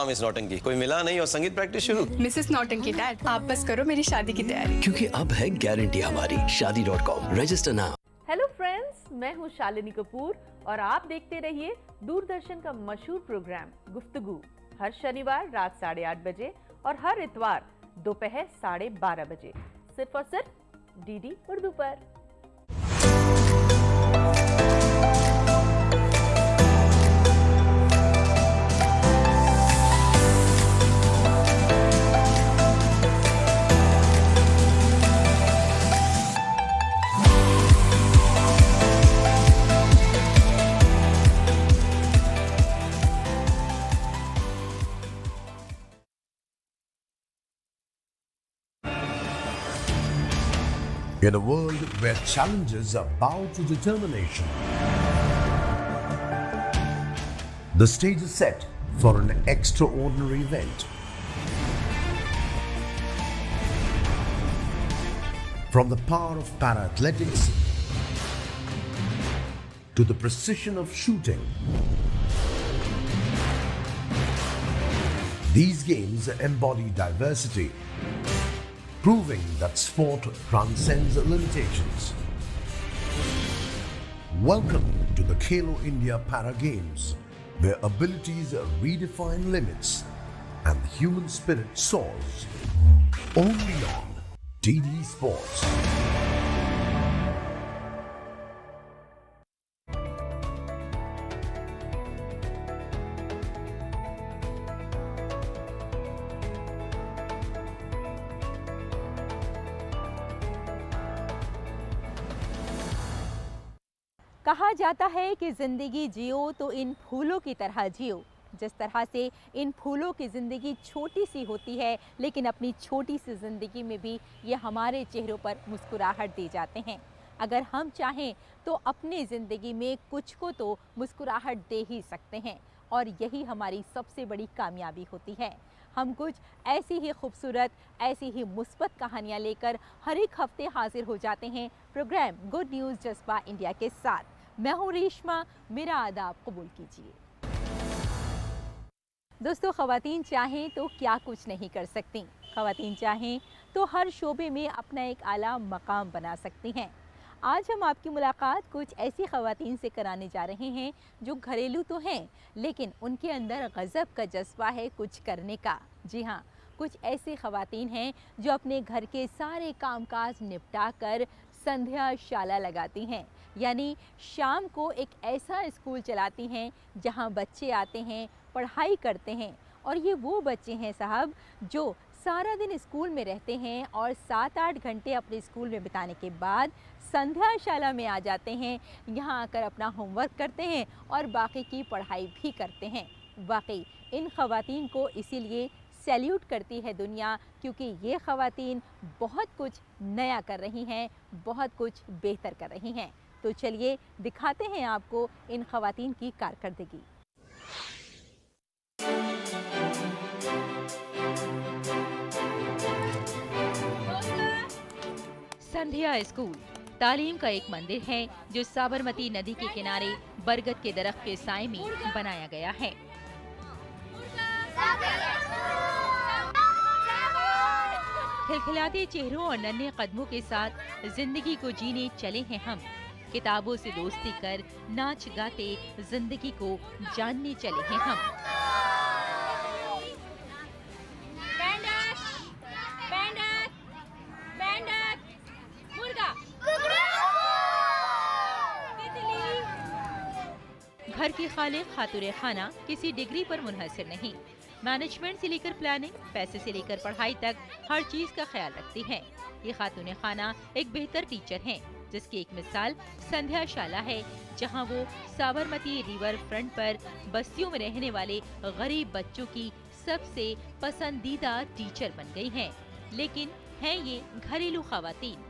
Miss नौटंकी, कोई मिला नहीं और संगीत प्रैक्टिस शुरू। मिसेस नौटंकी डैड, आप बस करो मेरी शादी की तैयारी, क्योंकि अब है गारंटी हमारी। शादी.com, रजिस्टर नाउ। हेलो फ्रेंड्स, मैं हूं शालिनी कपूर और आप देखते रहिए दूरदर्शन का मशहूर प्रोग्राम गुफ्तगू हर शनिवार रात 8:30 बजे और हर इतवार दोपहर 12:30 बजे, सिर्फ और सिर्फ डीडी उर्दू पर। In a world where challenges are bow to determination, the stage is set for an extraordinary event. From the power of para-athletics to the precision of shooting, these games embody diversity, proving that sport transcends limitations. Welcome to the Khelo India Para Games, where abilities redefine limits and the human spirit soars. Only on DD Sports. कहा जाता है कि ज़िंदगी जियो तो इन फूलों की तरह जियो। जिस तरह से इन फूलों की ज़िंदगी छोटी सी होती है, लेकिन अपनी छोटी सी ज़िंदगी में भी ये हमारे चेहरों पर मुस्कुराहट दे जाते हैं। अगर हम चाहें तो अपनी ज़िंदगी में कुछ को तो मुस्कुराहट दे ही सकते हैं, और यही हमारी सबसे बड़ी कामयाबी होती है। हम कुछ ऐसी ही खूबसूरत, ऐसी ही मुस्बत कहानियाँ लेकर हर एक हफ्ते हाजिर हो जाते हैं प्रोग्राम गुड न्यूज़ जज्बा इंडिया के साथ। मैं हूँ रेशमा, मेरा आदाब कबूल कीजिए। दोस्तों, ख़वातीन चाहें तो क्या कुछ नहीं कर सकती। ख़वातीन चाहें तो हर शोबे में अपना एक आला मकाम बना सकती हैं। आज हम आपकी मुलाकात कुछ ऐसी ख़वातीन से कराने जा रहे हैं जो घरेलू तो हैं, लेकिन उनके अंदर गज़ब का जज्बा है कुछ करने का। जी हाँ, कुछ ऐसी ख़वातीन हैं जो अपने घर के सारे कामकाज निपटा कर संध्या शाला लगाती हैं, यानी शाम को एक ऐसा स्कूल चलाती हैं जहां बच्चे आते हैं, पढ़ाई करते हैं। और ये वो बच्चे हैं साहब जो सारा दिन स्कूल में रहते हैं और 7-8 घंटे अपने स्कूल में बिताने के बाद संध्या शाला में आ जाते हैं। यहाँ आकर अपना होमवर्क करते हैं और बाकी की पढ़ाई भी करते हैं। वाकई इन ख़वातीन को इसीलिए सैल्यूट करती है दुनिया, क्योंकि ये ख़वातीन बहुत कुछ नया कर रही हैं, बहुत कुछ बेहतर कर रही हैं। तो चलिए दिखाते हैं आपको इन ख़वातीन की कारकर्दगी। संध्या स्कूल तालीम का एक मंदिर है जो साबरमती नदी के किनारे बरगद के दरख्त के साए में बनाया गया है। खिलखिलाते चेहरों और नन्हे कदमों के साथ जिंदगी को जीने चले हैं हम। किताबों से दोस्ती कर नाच गाते जिंदगी को जानने चले हैं हम। घर की खालिक खातून खाना किसी डिग्री पर मुनहसर नहीं। मैनेजमेंट से लेकर प्लानिंग, पैसे से लेकर पढ़ाई तक हर चीज का ख्याल रखती हैं। ये खातून खाना एक बेहतर टीचर हैं, जिसकी एक मिसाल संध्या शाला है, जहां वो साबरमती रिवर फ्रंट पर बस्तियों में रहने वाले गरीब बच्चों की सबसे पसंदीदा टीचर बन गई हैं। लेकिन हैं ये घरेलू खवातीन।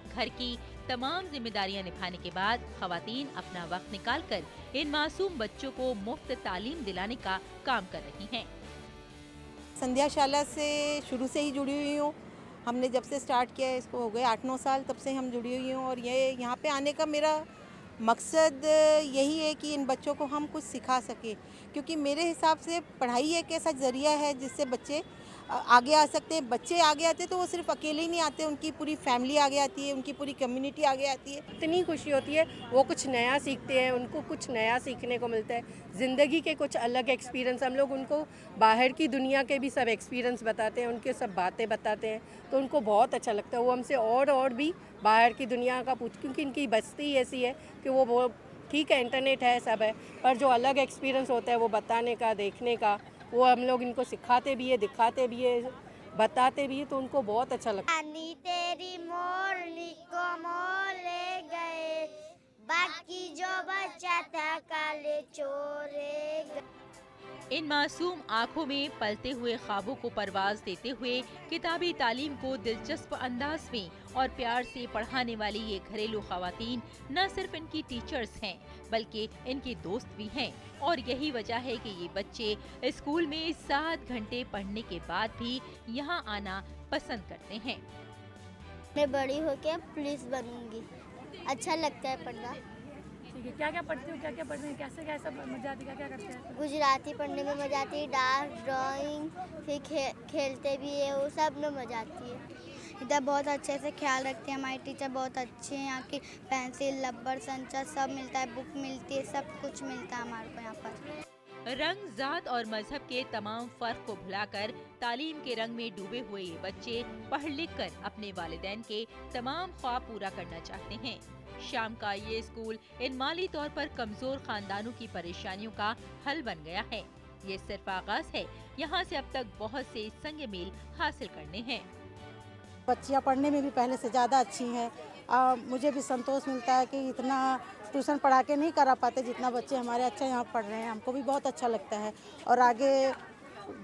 घर की तमाम जिम्मेदारियां निभाने के बाद खवातीन अपना वक्त निकालकर इन मासूम बच्चों को मुफ्त तालीम दिलाने का काम कर रही हैं। संध्या शाला से शुरू से ही जुड़ी हुई हूँ। हमने जब से स्टार्ट किया है, इसको हो गए 8-9 साल, तब से हम जुड़ी हुई हूँ। और ये यहाँ पे आने का मेरा मकसद यही है कि इन बच्चों को हम कुछ सिखा सकें, क्योंकि मेरे हिसाब से पढ़ाई एक ऐसा ज़रिया है जिससे बच्चे आगे आ सकते हैं। बच्चे आगे आते हैं तो वो सिर्फ अकेले ही नहीं आते, उनकी पूरी फैमिली आगे आती है, उनकी पूरी कम्युनिटी आगे आती है। इतनी खुशी होती है, वो कुछ नया सीखते हैं, उनको कुछ नया सीखने को मिलता है, ज़िंदगी के कुछ अलग एक्सपीरियंस। हम लोग उनको बाहर की दुनिया के भी सब एक्सपीरियंस बताते हैं, उनके सब बातें बताते हैं, तो उनको बहुत अच्छा लगता है। वो हमसे और भी बाहर की दुनिया का क्योंकि इनकी बस्ती ऐसी है कि वो ठीक है, इंटरनेट है, सब है, पर जो अलग एक्सपीरियंस होता है वो बताने का, देखने का, वो हम लोग इनको सिखाते भी है, दिखाते भी है, बताते भी है, तो उनको बहुत अच्छा लगता है। रानी तेरी मोरनी को मोर ले गए, बाकी जो बचा था काले चोरे गए। इन मासूम आँखों में पलते हुए ख्वाबों को परवाज देते हुए किताबी तालीम को दिलचस्प अंदाज में और प्यार से पढ़ाने वाली ये घरेलू खवातीन न सिर्फ इनकी टीचर्स हैं बल्कि इनकी दोस्त भी हैं, और यही वजह है कि ये बच्चे स्कूल में 7 घंटे पढ़ने के बाद भी यहाँ आना पसंद करते हैं। मैं बड़ी होके पुलिस बनूंगी, अच्छा लगता है पढ़ना। ठीक है, क्या क्या पढ़ती हो, क्या क्या पढ़ने में कैसे कैसा मजा आती है, क्या क्या करते हैं? गुजराती पढ़ने में मजा आती है, डांस, ड्राइंग, फिर खेलते भी है, वो सब में मजा आती है। इधर बहुत अच्छे से ख्याल रखते हैं, हमारे टीचर बहुत अच्छे हैं, यहाँ की पेंसिल, रबर, संचा सब मिलता है, बुक मिलती है, सब कुछ मिलता है हमारे को यहाँ पर। रंग, जात और मजहब के तमाम फर्क को भुलाकर तालीम के रंग में डूबे हुए ये बच्चे पढ़ लिख कर अपने वालिदैन के तमाम ख्वाब पूरा करना चाहते हैं। शाम का ये स्कूल इन माली तौर पर कमजोर खानदानों की परेशानियों का हल बन गया है। ये सिर्फ आगाज है, यहाँ से अब तक बहुत से संग मील हासिल करने हैं। बच्चियाँ पढ़ने में भी पहले से ज़्यादा अच्छी हैं। मुझे भी संतोष मिलता है कि इतना ट्यूशन पढ़ा के नहीं करा पाते जितना बच्चे हमारे अच्छा यहाँ पढ़ रहे हैं, हमको भी बहुत अच्छा लगता है। और आगे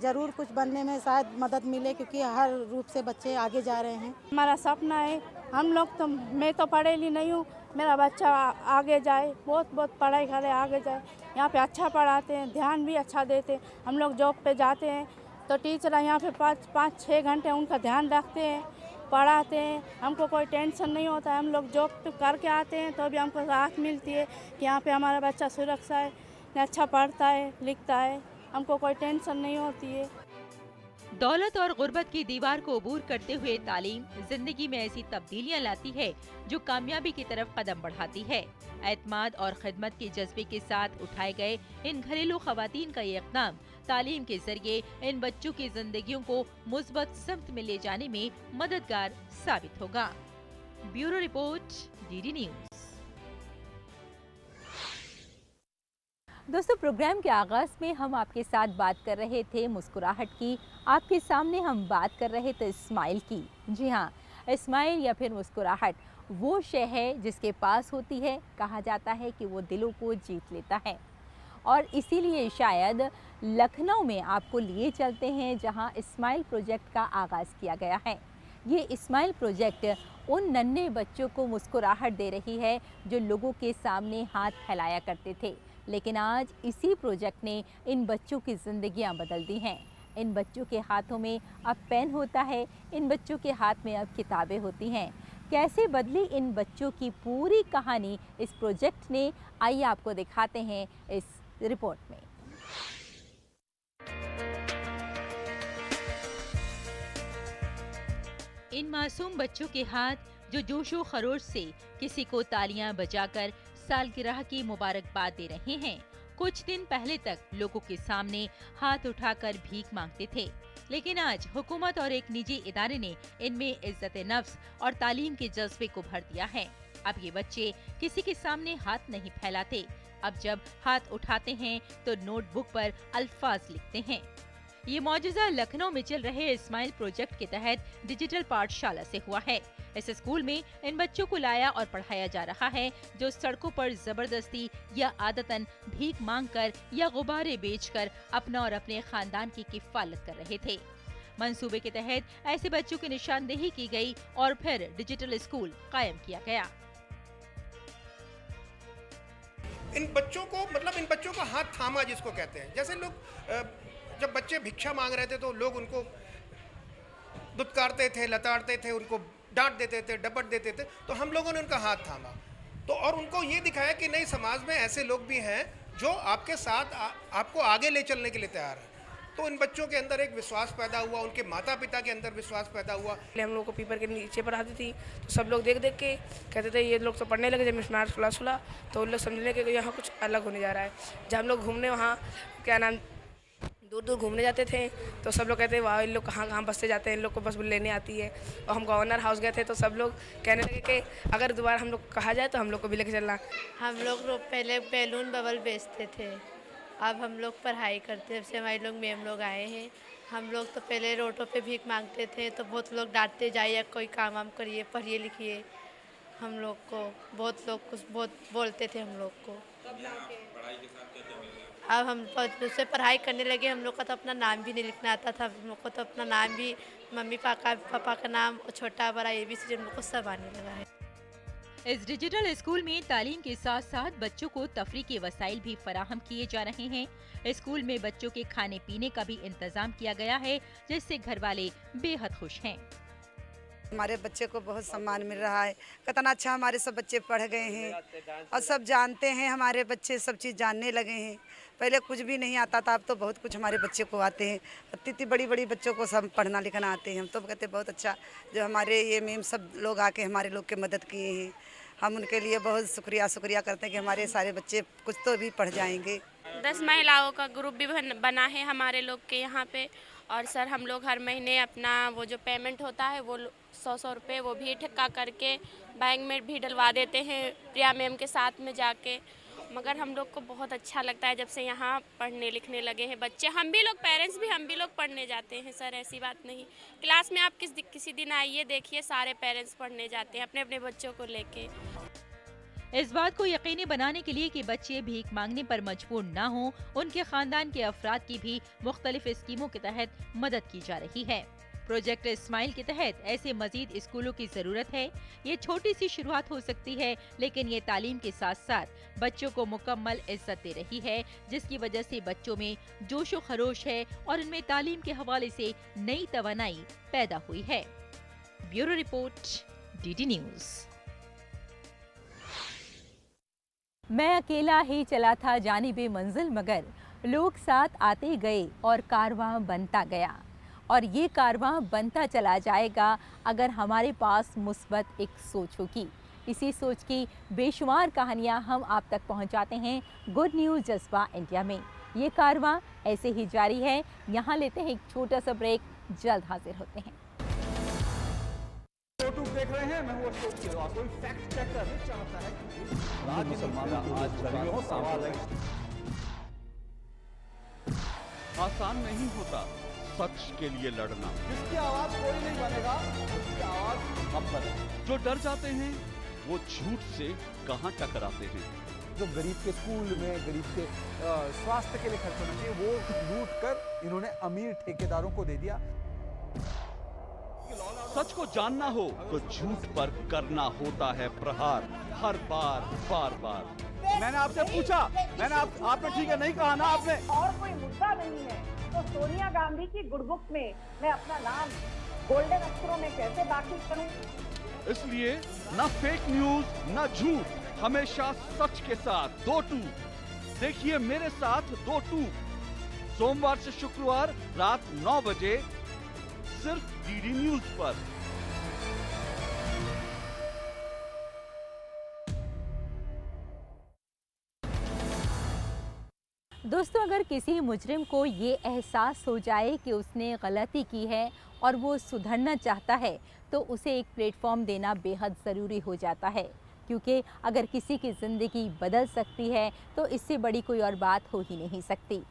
ज़रूर कुछ बनने में शायद मदद मिले, क्योंकि हर रूप से बच्चे आगे जा रहे हैं। हमारा सपना है, हम लोग तो, मैं तो पढ़ेली नहीं हूँ, मेरा बच्चा आगे जाए, बहुत पढ़ाई करे, आगे जाए। यहाँ पे अच्छा पढ़ाते हैं, ध्यान भी अच्छा देते हैं। हम लोग जॉब पे जाते हैं तो टीचर यहाँ पे 5-6 घंटे उनका ध्यान रखते हैं, पढ़ाते हैं, हमको कोई टेंशन नहीं होता है। हम लोग जॉब पे करके आते हैं तो भी हमको राहत मिलती है कि यहाँ पे हमारा बच्चा सुरक्षा है, अच्छा पढ़ता है, लिखता है, हमको कोई टेंशन नहीं होती है। दौलत और गुर्बत की दीवार को अबूर करते हुए तालीम जिंदगी में ऐसी तब्दीलियां लाती है जो कामयाबी की तरफ कदम बढ़ाती है। एतमाद और खिदमत के जज्बे के साथ उठाए गए इन घरेलू खवातीन का ये इक़दाम तालीम के जरिए इन बच्चों की जिंदगियों को मुस्बत समत में ले जाने में मददगार साबित होगा। Bureau report, DD news. दोस्तों, प्रोग्राम के आगाज़ में हम आपके साथ बात कर रहे थे मुस्कुराहट की, आपके सामने हम बात कर रहे थे स्माइल की। जी हाँ, स्माइल या फिर मुस्कुराहट वो शय है जिसके पास होती है, कहा जाता है कि वो दिलों को जीत लेता है। और इसीलिए शायद लखनऊ में आपको लिए चलते हैं जहाँ स्माइल प्रोजेक्ट का आगाज़ किया गया है। ये स्माइल प्रोजेक्ट उन नन्हे बच्चों को मुस्कुराहट दे रही है जो लोगों के सामने हाथ फैलाया करते थे, लेकिन आज इसी प्रोजेक्ट ने इन बच्चों की ज़िंदगियां बदल दी हैं। इन बच्चों के हाथों में अब पेन होता है, इन बच्चों के हाथ में अब किताबें होती हैं। कैसे बदली इन बच्चों की पूरी कहानी इस प्रोजेक्ट ने, आइए आपको दिखाते हैं इस रिपोर्ट में। इन मासूम बच्चों के हाथ जो जोशो खरोश से किसी को तालियां बजाकर सालगिरह की मुबारकबाद दे रहे हैं, कुछ दिन पहले तक लोगों के सामने हाथ उठाकर भीख मांगते थे, लेकिन आज हुकूमत और एक निजी इदारे ने इनमें इज्जत नफ्स और तालीम के जज्बे को भर दिया है। अब ये बच्चे किसी के सामने हाथ नहीं फैलाते, अब जब हाथ उठाते हैं तो नोटबुक पर अल्फाज लिखते हैं। ये मौजूदा लखनऊ में चल रहे स्माइल प्रोजेक्ट के तहत डिजिटल पाठशाला से हुआ है। इस स्कूल में इन बच्चों को लाया और पढ़ाया जा रहा है जो सड़कों पर जबरदस्ती या आदतन भीख मांगकर या गुब्बारे बेचकर अपना और अपने खानदान की किफालत कर रहे थे। मंसूबे के तहत ऐसे बच्चों की निशानदेही की गई और फिर डिजिटल स्कूल कायम किया गया। इन बच्चों को हाथ थामा जिसको कहते हैं। जैसे लोग जब बच्चे भिक्षा मांग रहे थे तो लोग उनको दुत्कारते थे, लताड़ते थे, उनको डांट देते थे, डपट देते थे, तो हम लोगों ने उनका हाथ थामा। तो और उनको ये दिखाया कि नहीं, समाज में ऐसे लोग भी हैं जो आपके साथ आपको आगे ले चलने के लिए तैयार है। तो इन बच्चों के अंदर एक विश्वास पैदा हुआ, उनके माता पिता के अंदर विश्वास पैदा हुआ। हम लोग को पेपर के नीचे पढ़ाती थी तो सब लोग देख देख के कहते थे ये लोग तो पढ़ने लगे। जब मिशनार क्लास खुला तो उन लोग समझने के यहाँ कुछ अलग होने जा रहा है। जब हम लोग घूमने वहाँ क्या नाम दूर दूर घूमने जाते थे तो सब लोग कहते वाह इन लोग कहाँ कहाँ बस से जाते हैं, इन लोग को बस लेने आती है। और हम गवर्नर हाउस गए थे तो सब लोग कहने लगे कि अगर दोबारा हम लोग कहा जाए तो हम लोग को भी लेके चलना। हम लोग पहले बैलून बबल बेचते थे, अब हम लोग पढ़ाई करते हैं। जब से हमारे लोग मैम लोग आए हैं, हम लोग तो पहले रोडों पे भीख मांगते थे तो बहुत लोग डांटते जाइए, कोई काम वाम करिए, पढ़िए लिखिए। हम लोग को बहुत लोग कुछ बहुत बोलते थे हम लोग को। अब हम दूसरे पढ़ाई करने लगे, हम लोग का तो अपना नाम भी नहीं लिखना आता था। हम लोग को तो अपना नाम भी मम्मी पापा का नाम छोटा बड़ा ABC हम लोग को सब आने लगा है। इस डिजिटल स्कूल में तालीम के साथ साथ बच्चों को तफरी के वसाइल भी फराहम किए जा रहे हैं। स्कूल में बच्चों के खाने पीने का भी इंतजाम किया गया है, जिससे घर वाले बेहद खुश हैं। हमारे बच्चे को बहुत सम्मान मिल रहा है। कितना अच्छा हमारे सब बच्चे पढ़ गए हैं और सब जानते हैं। हमारे बच्चे सब चीज़ जानने लगे हैं। पहले कुछ भी नहीं आता था, अब तो बहुत कुछ हमारे बच्चे को आते हैं। इतनी बड़ी बड़ी बच्चों को सब पढ़ना लिखना आते हैं। हम तो कहते बहुत अच्छा जो हमारे ये मैम सब लोग आके हमारे लोग के मदद किए हैं। हम उनके लिए बहुत शुक्रिया करते हैं कि हमारे सारे बच्चे कुछ तो भी पढ़ जाएंगे। 10 महिलाओं का ग्रुप भी बना है हमारे लोग के यहाँ पे। और सर हम लोग हर महीने अपना वो जो पेमेंट होता है वो 100 रुपये वो भी ठक्का करके बैंक में भी डलवा देते हैं प्रिया मैम के साथ में जाके। मगर हम लोग को बहुत अच्छा लगता है जब से यहाँ पढ़ने लिखने लगे हैं बच्चे। हम भी लोग पेरेंट्स भी हम भी लोग पढ़ने जाते हैं सर, ऐसी बात नहीं। क्लास में आप किसी दिन आइए, देखिए सारे पेरेंट्स पढ़ने जाते हैं अपने अपने बच्चों को लेके। इस बात को यकीनी बनाने के लिए कि बच्चे भीख मांगने पर मजबूर न हों, उनके खानदान के अफराद की भी मुख्तलिफ स्कीमों के तहत मदद की जा रही है। प्रोजेक्ट इस्माइल के तहत ऐसे मजीद स्कूलों की जरूरत है। ये छोटी सी शुरुआत हो सकती है, लेकिन ये तालीम के साथ साथ बच्चों को मुकम्मल इज्जत दे रही है, जिसकी वजह से बच्चों में जोशो खरोश है और इनमें तालीम के हवाले से नई तवानाई पैदा हुई है। Bureau report, DD news. मैं अकेला ही चला था जानिबे मंजिल, मगर लोग साथ आते गए और कारवां बनता गया। और ये कारवां बनता चला जाएगा अगर हमारे पास मुस्बत एक सोच होगी। इसी सोच की बेशुमार कहानियाँ हम आप तक पहुँचाते हैं गुड न्यूज़ जज्बा इंडिया में। ये कारवां ऐसे ही जारी है। यहाँ लेते हैं एक छोटा सा ब्रेक, जल्द हाजिर होते हैं। देख रहे हैं, मैं हूं अशोक किरवा। कोई फैक्ट चेकर चाहता है कि आज मुसलमानों की आज जड़ियों सवाल है। आसान नहीं होता सच के लिए लड़ना। जिसकी आवाज कोई नहीं बनेगा, उसकी आवाज हम बने। जो डर जाते हैं वो झूठ से कहां टकराते हैं। जो गरीब के स्कूल में, गरीब के स्वास्थ्य के लिए खर्च होना चाहिए, वो लूट कर इन्होंने अमीर ठेकेदारों को दे दिया। सच को जानना हो तो झूठ पर करना होता है प्रहार, हर बार बार बार। मैंने आपसे पूछा, आपने ठीक है नहीं कहा ना आपने। और कोई मुद्दा नहीं है तो सोनिया गांधी की गुडबुक में मैं अपना नाम गोल्डन अक्षरों में कैसे दाखिल करूं? इसलिए न फेक न्यूज न झूठ, हमेशा सच के साथ 2-2। देखिए मेरे साथ 2-2 सोमवार से शुक्रवार रात 9 बजे सिर्फ DD न्यूज पर। दोस्तों, अगर किसी मुजरिम को ये एहसास हो जाए कि उसने गलती की है और वो सुधरना चाहता है, तो उसे एक प्लेटफॉर्म देना बेहद ज़रूरी हो जाता है। क्योंकि अगर किसी की ज़िंदगी बदल सकती है तो इससे बड़ी कोई और बात हो ही नहीं सकती।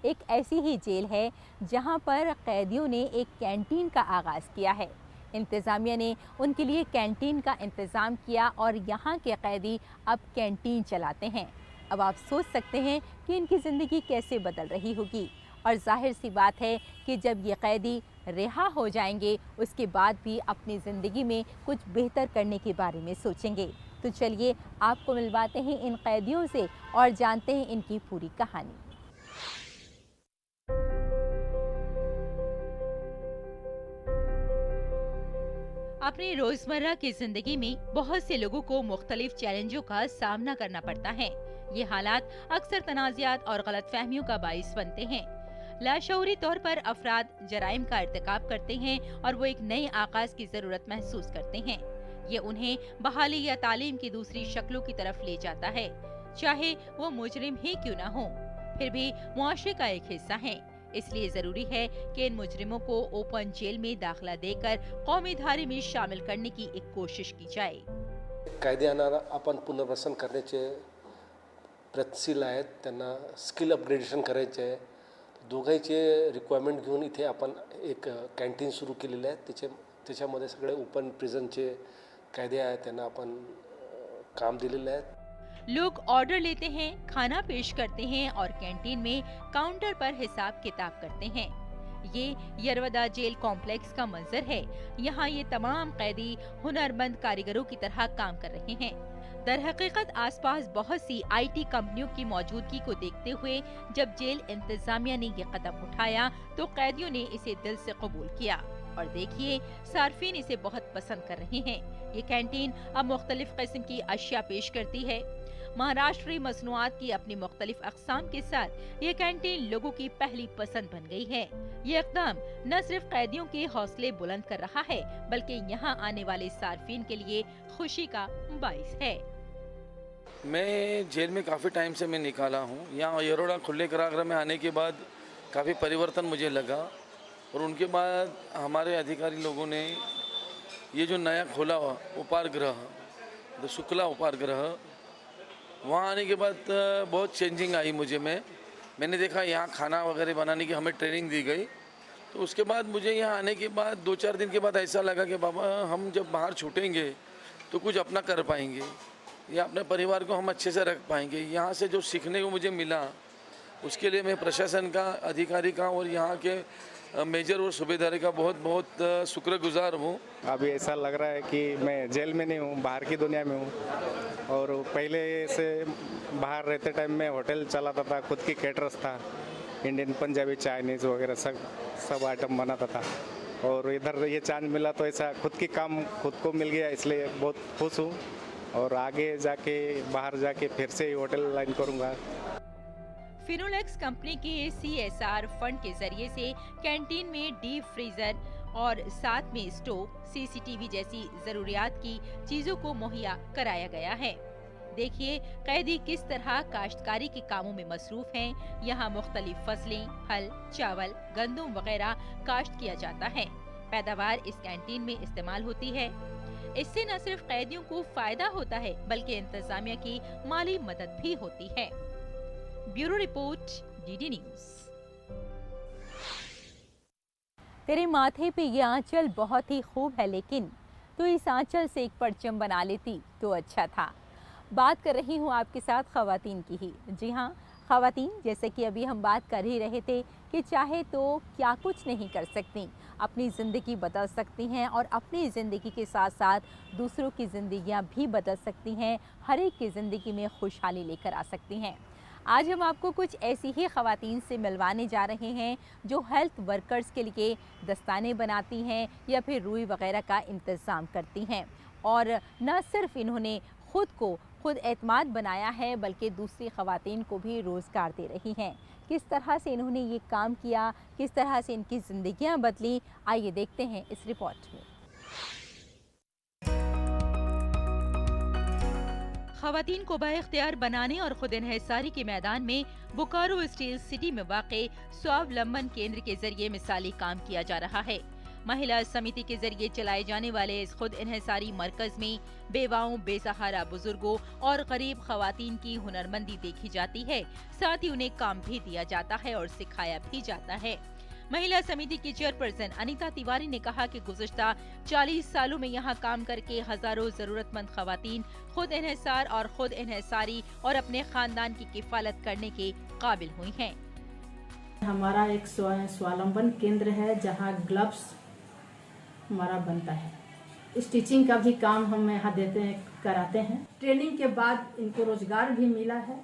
एक ऐसी ही जेल है जहां पर कैदियों ने एक कैंटीन का आगाज़ किया है। इंतज़ामिया ने उनके लिए कैंटीन का इंतज़ाम किया और यहाँ के कैदी अब कैंटीन चलाते हैं। अब आप सोच सकते हैं कि इनकी ज़िंदगी कैसे बदल रही होगी। और जाहिर सी बात है कि जब ये कैदी रिहा हो जाएंगे, उसके बाद भी अपनी ज़िंदगी में कुछ बेहतर करने के बारे में सोचेंगे। तो चलिए आपको मिलवाते हैं इन कैदियों से और जानते हैं इनकी पूरी कहानी। अपनी रोजमर्रा की जिंदगी में बहुत से लोगों को मुख्तलिफ चैलेंजों का सामना करना पड़ता है। ये हालात अक्सर तनाज़ात और गलतफहमियों का बाइस बनते हैं। लाशऊरी तौर पर अफराद जराइम का इर्तिकाब करते हैं और वो एक नए आगाज की जरूरत महसूस करते हैं। ये उन्हें बहाली या तालीम की दूसरी शक्लों की तरफ ले जाता है, चाहे वो मुजरिम ही क्यों न हो, फिर भी मुआशरे का एक हिस्सा है। इसलिए जरूरी है कि इन मुजरिमों को ओपन जेल में दाखिला देकर कौमी धारे में शामिल करने की एक कोशिश की जाए। कायद्यानं आपण पुनर्वसन करण्याचे प्रयत्नशील आहेत, त्यांना स्किल अपग्रेडेशन करायचे आहे। दोघांचे रिक्वायरमेंट घेऊन इथे आपण एक कॅन्टीन सुरू केलेलं आहे। त्याच्यामध्ये सगळे ओपन प्रिझनचे कायदे आहेत, त्यांना आपण काम दिलेलं आहे। लोग ऑर्डर लेते हैं, खाना पेश करते हैं और कैंटीन में काउंटर पर हिसाब किताब करते हैं। ये यरवदा जेल कॉम्प्लेक्स का मंजर है। यहाँ ये तमाम कैदी हुनरमंद कारीगरों की तरह काम कर रहे हैं। दर हकीकत आसपास बहुत सी IT कंपनियों की मौजूदगी को देखते हुए जब जेल इंतजामिया ने ये कदम उठाया तो कैदियों ने इसे दिल से कबूल किया और देखिए सार्फिन इसे बहुत पसंद कर रहे हैं। ये कैंटीन अब मुख्तलिफ किस्म की अशिया पेश करती है। महाराष्ट्री मसनूआत की अपनी मुख्तलिफ अक़साम के साथ ये कैंटीन लोगों की पहली पसंद बन गई है। ये इक़दाम न सिर्फ कैदियों के हौसले बुलंद कर रहा है बल्कि यहाँ आने वाले सार्फिन के लिए खुशी का बाइस है। मैं जेल में काफ़ी टाइम से मैं निकाला हूँ। यहाँ यरोड़ा खुले कारागार में आने के बाद काफ़ी परिवर्तन मुझे लगा और उनके बाद हमारे अधिकारी लोगों ने ये जो नया खोला उपाहारगृह, द शुक्ला उपाहारगृह, वहाँ आने के बाद बहुत चेंजिंग आई मैंने देखा यहाँ खाना वगैरह बनाने की हमें ट्रेनिंग दी गई। तो उसके बाद मुझे यहाँ आने के बाद 2-4 दिन के बाद ऐसा लगा कि बाबा हम जब बाहर छूटेंगे तो कुछ अपना कर पाएंगे या अपने परिवार को हम अच्छे से रख पाएंगे। यहाँ से जो सीखने को मुझे मिला उसके लिए मैं प्रशासन का, अधिकारी का और यहाँ के मेजर और सूबेदार का बहुत बहुत शुक्रगुजार हूँ। अभी ऐसा लग रहा है कि मैं जेल में नहीं हूँ, बाहर की दुनिया में हूँ। और पहले से बाहर रहते टाइम में होटल चलाता था, खुद की केटरर्स था, इंडियन, पंजाबी, चाइनीज़ वगैरह सब आइटम बनाता था। और इधर ये चांस मिला तो ऐसा खुद की काम खुद को मिल गया, इसलिए बहुत खुश हूँ। और आगे जाके बाहर जाके फिर से होटल लाइन करूँगा। फिनोलेक्स कंपनी के CSR फंड के जरिए से कैंटीन में डीप फ्रीजर और साथ में स्टोव, CCTV जैसी जरूरियात की चीजों को मुहैया कराया गया है। देखिए कैदी किस तरह काश्तकारी के कामों में मसरूफ हैं। यहाँ मुख्तलिफ फसलें, फल, चावल, गंदम वगैरह काश्त किया जाता है। पैदावार इस कैंटीन में इस्तेमाल होती है। इससे न सिर्फ कैदियों को फायदा होता है बल्कि इंतजामिया की माली मदद भी होती है। Bureau report, DD news. तेरे माथे पे ये आंचल बहुत ही खूब है, लेकिन तो इस आंचल से एक परचम बना लेती तो अच्छा था। बात कर रही हूँ आपके साथ ख़वातीन की ही। जी हाँ, ख़वातीन, जैसे कि अभी हम बात कर ही रहे थे कि चाहे तो क्या कुछ नहीं कर सकती, अपनी ज़िंदगी बदल सकती हैं और अपनी ज़िंदगी के साथ साथ दूसरों की ज़िंदगियाँ भी बदल सकती हैं, हर एक की ज़िंदगी में खुशहाली लेकर आ सकती हैं। आज हम आपको कुछ ऐसी ही ख़वातीन से मिलवाने जा रहे हैं जो हेल्थ वर्कर्स के लिए दस्ताने बनाती हैं या फिर रुई वगैरह का इंतज़ाम करती हैं। और न सिर्फ इन्होंने खुद एतमाद बनाया है बल्कि दूसरी ख़वातीन को भी रोज़गार दे रही हैं। किस तरह से इन्होंने ये काम किया, किस तरह से इनकी ज़िंदगियां बदली, आइए देखते हैं इस रिपोर्ट में। ख़वातीन को बाइख्तियार बनाने और खुद इन्हिसारी के मैदान में बोकारो स्टील सिटी में वाक़े स्वावलंबन केंद्र के जरिए मिसाली काम किया जा रहा है। महिला समिति के जरिए चलाए जाने वाले इस खुद इन्हिसारी मरकज में बेवाओं, बेसहारा बुजुर्गों और गरीब ख़वातीन की हुनरमंदी देखी जाती है। साथ ही उन्हें काम भी दिया जाता है और सिखाया भी जाता है। महिला समिति की चेयरपर्सन अनीता तिवारी ने कहा कि गुज़श्ता 40 सालों में यहाँ काम करके हजारों जरूरतमंद ख़वातीन खुद इन्हिसार और खुद इन्हिसारी और अपने खानदान की किफालत करने के काबिल हुई हैं। हमारा एक स्वावलंबन केंद्र है जहाँ ग्लव्स हमारा बनता है। स्टिचिंग का भी काम हम यहाँ कराते हैं। ट्रेनिंग के बाद इनको रोजगार भी मिला है,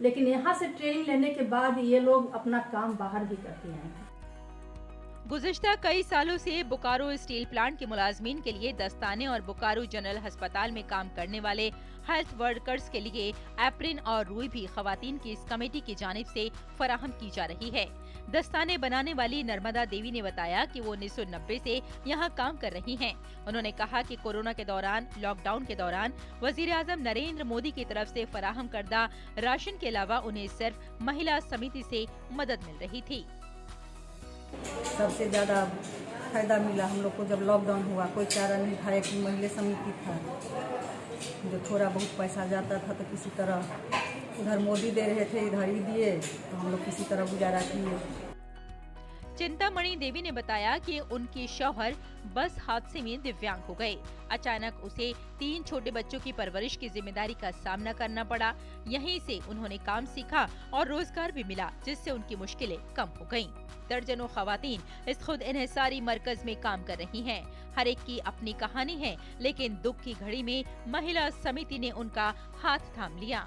लेकिन यहाँ से ट्रेनिंग लेने के बाद ये लोग अपना काम बाहर भी करते हैं। गुज़िश्ता कई सालों से बोकारो स्टील प्लांट के मुलाजमीन के लिए दस्ताने और बोकारो जनरल अस्पताल में काम करने वाले हेल्थ वर्कर्स के लिए एप्रिन और रुई भी खवातीन की इस कमेटी की जानिब से फराहम की जा रही है। दस्ताने बनाने वाली नर्मदा देवी ने बताया कि वो 1990 से यहाँ काम कर रही हैं। उन्होंने कहा कि कोरोना के दौरान, लॉकडाउन के दौरान वज़ीर-ए-आज़म नरेंद्र मोदी की तरफ से फराहम करदा राशन के अलावा उन्हें सिर्फ महिला समिति से मदद मिल रही थी। सबसे ज़्यादा फायदा मिला हम लोग को जब लॉकडाउन हुआ। कोई चारा नहीं था, एक महिला समिति था जो थोड़ा बहुत पैसा जाता था तो किसी तरह उधर मोदी दे रहे थे, इधर ही दिए तो हम लोग किसी तरह गुजारा किए। चिंतामणि देवी ने बताया कि उनके शौहर बस हादसे में दिव्यांग हो गए। अचानक उसे 3 छोटे बच्चों की परवरिश की जिम्मेदारी का सामना करना पड़ा। यहीं से उन्होंने काम सीखा और रोजगार भी मिला, जिससे उनकी मुश्किलें कम हो गयीं। दर्जनों खवातीन इस खुद इन्हिसारी मरकज में काम कर रही हैं। हर एक की अपनी कहानी है, लेकिन दुख की घड़ी में महिला समिति ने उनका हाथ थाम लिया।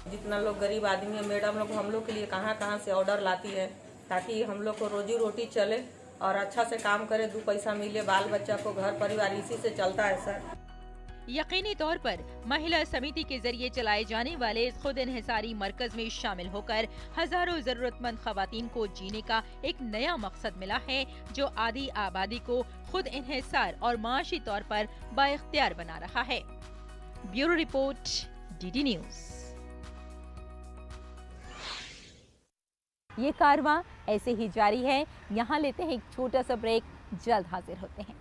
जितना लोग गरीब आदमी है, मैडम लोग हम लोग के लिए कहाँ से ऑर्डर लाती है ताकि हम लोग को रोजी रोटी चले और अच्छा से काम करे, 2 पैसा मिले, बाल बच्चा को घर परिवार इसी से चलता है सर। यकीनी तौर पर महिला समिति के जरिए चलाए जाने वाले इस खुद इन्हिसारी मरकज में शामिल होकर हजारों जरूरतमंद खवातीन को जीने का एक नया मकसद मिला है, जो आधी आबादी को खुद इन्हिसार और माशी तौर पर बाइख्तियार बना रहा है। Bureau report, DD news. ये कारवां ऐसे ही जारी है। यहाँ लेते हैं एक छोटा सा ब्रेक, जल्द हाजिर होते हैं।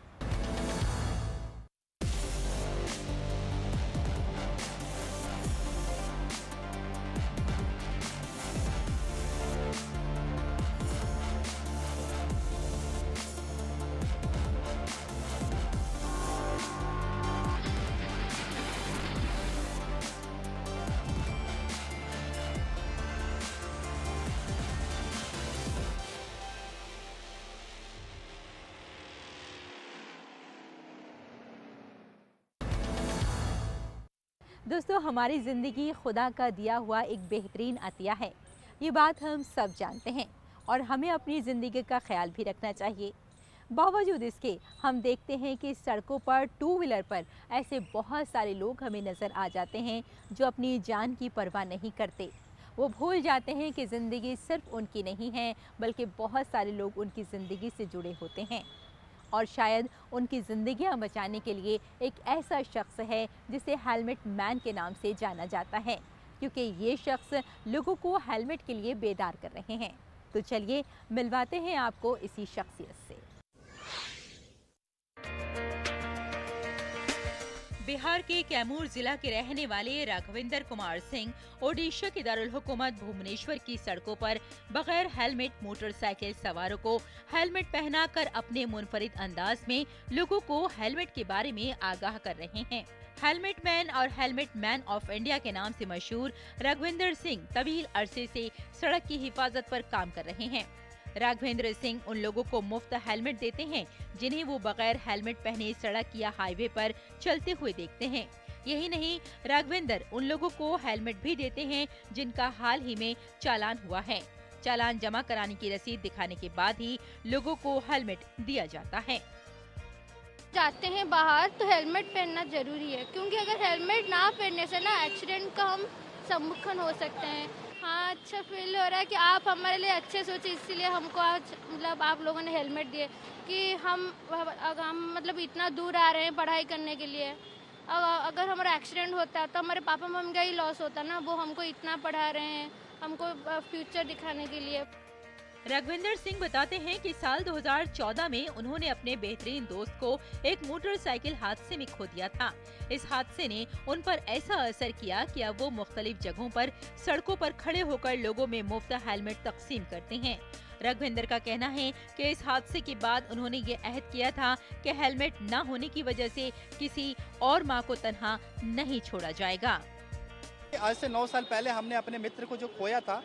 दोस्तों, हमारी ज़िंदगी खुदा का दिया हुआ एक बेहतरीन अतिया है। ये बात हम सब जानते हैं और हमें अपनी ज़िंदगी का ख्याल भी रखना चाहिए। बावजूद इसके हम देखते हैं कि सड़कों पर 2 व्हीलर पर ऐसे बहुत सारे लोग हमें नज़र आ जाते हैं जो अपनी जान की परवाह नहीं करते। वो भूल जाते हैं कि ज़िंदगी सिर्फ उनकी नहीं है, बल्कि बहुत सारे लोग उनकी ज़िंदगी से जुड़े होते हैं और शायद उनकी ज़िंदगियां बचाने के लिए एक ऐसा शख्स है जिसे हेलमेट मैन के नाम से जाना जाता है, क्योंकि ये शख्स लोगों को हेलमेट के लिए बेदार कर रहे हैं। तो चलिए मिलवाते हैं आपको इसी शख्सियत से। बिहार के कैमूर जिला के रहने वाले राघवेंद्र कुमार सिंह ओडिशा के दारुल हुकूमत भुवनेश्वर की सड़कों पर बगैर हेलमेट मोटरसाइकिल सवारों को हेलमेट पहनाकर अपने मुनफरिद अंदाज में लोगों को हेलमेट के बारे में आगाह कर रहे हैं। हेलमेट मैन और हेलमेट मैन ऑफ इंडिया के नाम से मशहूर राघवेंद्र सिंह तवील अरसे से सड़क की हिफाजत पर काम कर रहे हैं। राघवेंद्र सिंह उन लोगों को मुफ्त हेलमेट देते हैं जिन्हें वो बगैर हेलमेट पहने सड़क या हाईवे पर चलते हुए देखते हैं। यही नहीं, राघवेंद्र उन लोगों को हेलमेट भी देते हैं जिनका हाल ही में चालान हुआ है। चालान जमा कराने की रसीद दिखाने के बाद ही लोगों को हेलमेट दिया जाता है। जाते हैं बाहर तो हेलमेट पहनना जरूरी है, क्योंकि अगर हेलमेट ना पहनने से ना एक्सीडेंट का हम सम्मुखीन हो सकते हैं। हाँ, अच्छा फील हो रहा है कि आप हमारे लिए अच्छे सोचे, इसीलिए हमको आज मतलब आप लोगों ने हेलमेट दिए कि हम मतलब इतना दूर आ रहे हैं पढ़ाई करने के लिए। अगर हमारा एक्सीडेंट होता तो हमारे पापा मम्मी का ही लॉस होता ना, वो हमको इतना पढ़ा रहे हैं हमको फ्यूचर दिखाने के लिए। राघवेंद्र सिंह बताते हैं कि साल 2014 में उन्होंने अपने बेहतरीन दोस्त को एक मोटरसाइकिल हादसे में खो दिया था। इस हादसे ने उन पर ऐसा असर किया कि अब वो मुख्तलिफ जगहों पर सड़कों पर खड़े होकर लोगों में मुफ्त हेलमेट तकसीम करते हैं। राघवेंद्र का कहना है कि इस हादसे के बाद उन्होंने ये अहद किया था कि हेलमेट न होने की वजह से किसी और माँ को तन्हा नहीं छोड़ा जाएगा। आज से 9 साल पहले हमने अपने मित्र को जो खोया था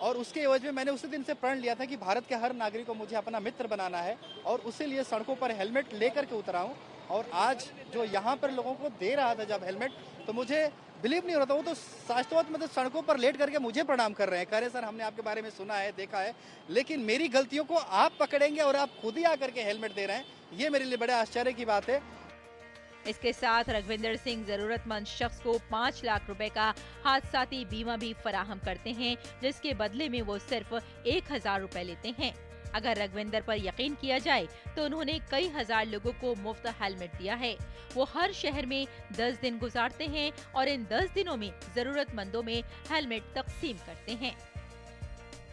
और उसके एवज में मैंने उसी दिन से प्रण लिया था कि भारत के हर नागरिक को मुझे अपना मित्र बनाना है और उसी लिए सड़कों पर हेलमेट लेकर के उतरा हूँ। और आज जो यहाँ पर लोगों को दे रहा था जब हेलमेट, तो मुझे बिलीव नहीं हो रहा था। वो तो शाश्वत मतलब सड़कों पर लेट करके मुझे प्रणाम कर रहे हैं, कह रहे सर हमने आपके बारे में सुना है, देखा है, लेकिन मेरी गलतियों को आप पकड़ेंगे और आप खुद ही आकर के हेलमेट दे रहे हैं, ये मेरे लिए बड़े आश्चर्य की बात है। इसके साथ रघविंदर सिंह जरूरतमंद शख्स को 5 लाख रुपए का हादसाती बीमा भी फराहम करते हैं, जिसके बदले में वो सिर्फ 1000 रुपए लेते हैं। अगर रघविंदर पर यकीन किया जाए तो उन्होंने कई हजार लोगों को मुफ्त हेलमेट दिया है। वो हर शहर में 10 दिन गुजारते हैं और इन 10 दिनों में जरूरतमंदों में हेलमेट तकसीम करते हैं।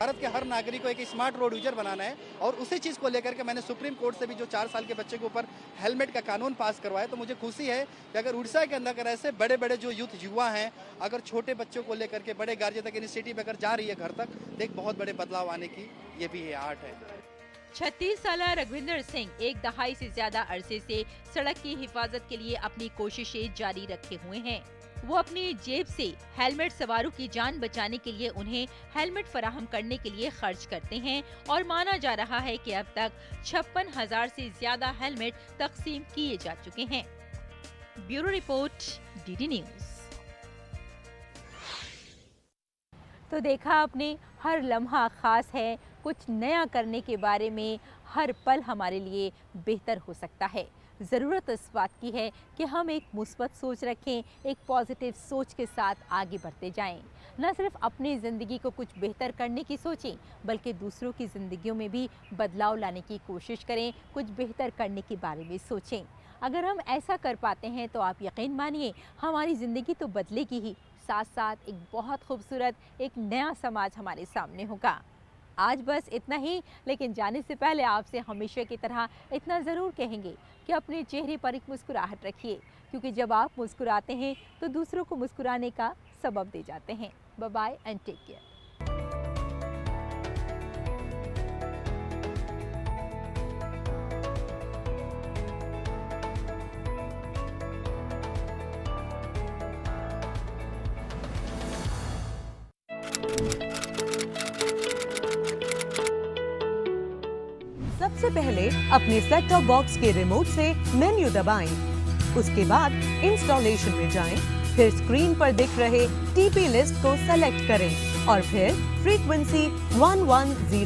भारत के हर नागरिक को एक स्मार्ट रोड यूजर बनाना है और उसी चीज़ को लेकर के मैंने सुप्रीम कोर्ट से भी जो 4 साल के बच्चे के ऊपर हेलमेट का कानून पास करवाया, तो मुझे खुशी है कि अगर उड़ीसा के अंदर अगर ऐसे बड़े बड़े जो युवा हैं, अगर छोटे बच्चों को लेकर के बड़े गार्जियन तक इनिशिएटिव अगर जा रही है घर तक, तो एक बहुत बड़े बदलाव आने की ये भी है, आर्ट है। 36 साल रघविंदर सिंह एक दहाई से ज्यादा अरसे से सड़क की हिफाजत के लिए अपनी कोशिशें जारी रखे हुए हैं। वो अपनी जेब से हेलमेट सवारों की जान बचाने के लिए उन्हें हेलमेट फराहम करने के लिए खर्च करते हैं और माना जा रहा है कि अब तक 56,000 से ज्यादा हेलमेट तकसीम किए जा चुके हैं। Bureau report, DD news. तो देखा आपने, हर लम्हा खास है, कुछ नया करने के बारे में हर पल हमारे लिए बेहतर हो सकता है। ज़रूरत इस बात की है कि हम एक मुस्बत सोच रखें, एक पॉजिटिव सोच के साथ आगे बढ़ते जाएं। न सिर्फ अपनी ज़िंदगी को कुछ बेहतर करने की सोचें, बल्कि दूसरों की ज़िंदगियों में भी बदलाव लाने की कोशिश करें, कुछ बेहतर करने के बारे में सोचें। अगर हम ऐसा कर पाते हैं तो आप यकीन मानिए हमारी ज़िंदगी तो बदलेगी ही, साथ साथ एक बहुत खूबसूरत एक नया समाज हमारे सामने होगा। आज बस इतना ही, लेकिन जाने से पहले आपसे हमेशा की तरह इतना ज़रूर कहेंगे कि अपने चेहरे पर एक मुस्कुराहट रखिए, क्योंकि जब आप मुस्कुराते हैं तो दूसरों को मुस्कुराने का सबब दे जाते हैं। Bye bye and take care. सबसे पहले अपने सेट टॉप बॉक्स के रिमोट से मेन्यू दबाएं। उसके बाद इंस्टॉलेशन में जाएं, फिर स्क्रीन पर दिख रहे टीपी लिस्ट को सेलेक्ट करें और फिर फ्रीक्वेंसी 1100